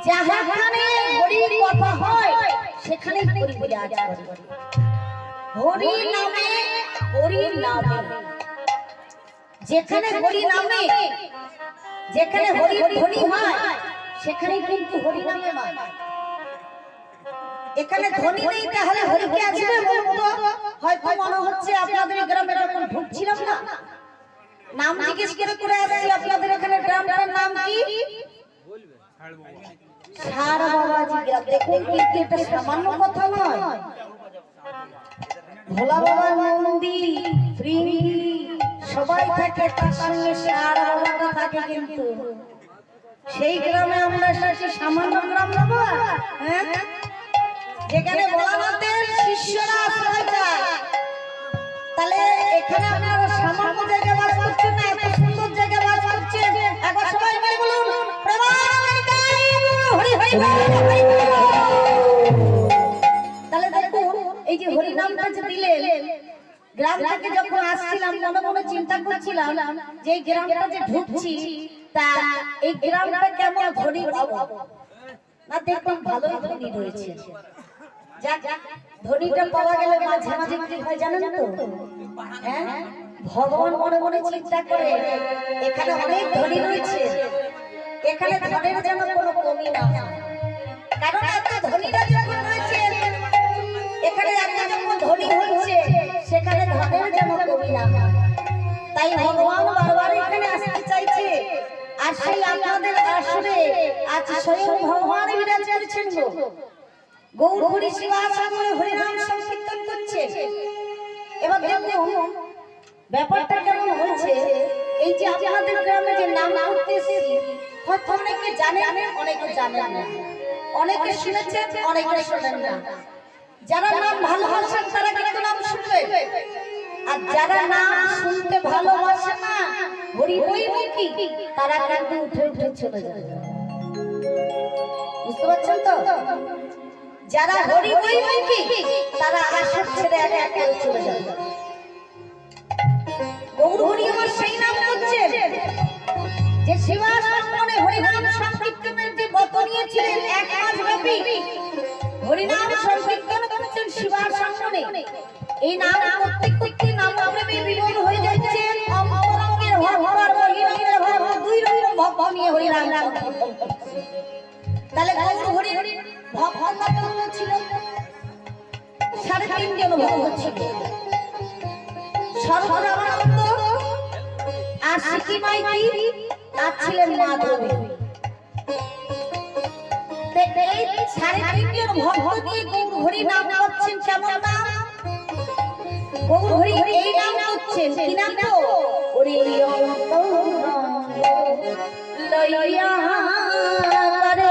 যেখানে হরির কথা হয় সেখানে হরি বিরাজ করে। হরি নামে হরি নামে যেখানে হরি নামে যেখানে হরির ধ্বনি হয় সেখানে কিন্তু হরি নামে হয়। এখানে ধ্বনি নেই তাহলে হরি কি আসবে বলুন তো? হয়তো মনে হচ্ছে আপনাদের গ্রামে যখন ঢুকছিলাম না, নাম জিজ্ঞেস করে আসছি আপনাদের এখানে গ্রামটার নাম কি? সারা বাবাজি গ্রাম। দেখুন কিন্তু এটা সামান্য কথা নয়। ভোলা বাবার মন্দির ফ্রিঙ্গি সবাই থাকে, তার সঙ্গে সারা বাবাটা থাকে। কিন্তু সেই গ্রামে আমরা এসেছি, সামান্য গ্রাম বাবা, হ্যাঁ, যেখানে ভোলানাথের শিষ্যরা আশ্রয় যায়। তাহলে এখানে আপনারা সামান্য জায়গায় বাস করছেন না, এত সুন্দর জায়গায় বাস করছেন। একবার সবাই মিলে বলুন হরি হরি হরি। তাহলে দেখুন এই যে হরি নামটা যে দিলেন, গ্রাম থেকে যখন আসছিলাম মনে মনে চিন্তা করছিলাম যে এই গ্রামটা যে ঢুকছি, তা এই গ্রামটা কেমন ধনী পাবো না। দেখুন ভালোই ধনী রয়েছে। যাক, ধনীটা পাওয়া গেলে মাঝে মাঝে কি হয় জানেন তো? হ্যাঁ, ভগবান মনে মনে চিন্তা করে এখানে অনেক ধনী রয়েছে, এখানে ধনের যেন কোনো কমি না। কারণ এত ধনীরা যখন রয়েছে এখানে, এত যখন ধনী হচ্ছে সেখানে ধনের যেন কমি না। তাই ভগবান বারবার এখানে আসতে চাইছে। আর সেই আপনাদের আসরে আজ স্বয়ং ভগবান বিরাজ করছেন গো। গৌর হরি শিবাসাগরে হরিনাম সংকীর্তন করছে। এবার দেখুন ব্যাপারটা কেমন হয়েছে। এই যে আপনাদের গ্রামে যে নাম করতেছি, হয়তো অনেকে জানেন অনেকে জানেন না, অনেকে শুনেছেন অনেকে শোনেন না। যারা নাম ভালোবাসেন তারা কিন্তু নাম শুনবে, আর যারা নাম শুনতে ভালোবাসে না হরি বৈমুখী তারা কিন্তু উঠে উঠে চলে যায়। বুঝতে পারছেন তো? যারা হরি বৈমুখী তারা আসর ছেড়ে একা একা চলে যায়। গৌর হরি আমার সেই নাম করছেন যে শিবাসনে হরিনাম সংকীর্তনের যে ব্রত নিয়েছিলেন 1 মাস ব্যাপী হরিনাম সংকীর্তন করছেন শিবাসনে। এই নাম করতে নাম প্রেমে বিলীন হয়ে যাচ্ছেন। অন্তরঙ্গের ভগবান বহিরঙ্গের ভগবান, দুই রকম ভক্ত নিয়ে হরিনাম সংকীর্তন করছেন। তাহলে গৌর হরি ভক্ত কতজন ছিল? 3.5 জন ভক্ত ছিল। সর্বরামানন্দ আর সিকি মাইতি আর ছিলেন মাধবী। এই 3.5 জন ভক্ত নিয়ে গৌর হরি নাম করছেন। কেমন নাম? গৌর হরি এই নাম করছেন কি নাম তো? ওরে লইয়া করে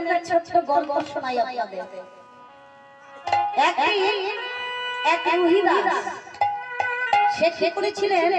একটা ছোট্ট গল্প শোনাই আপনাদের। এক মহিলা সে কি করেছিলেন,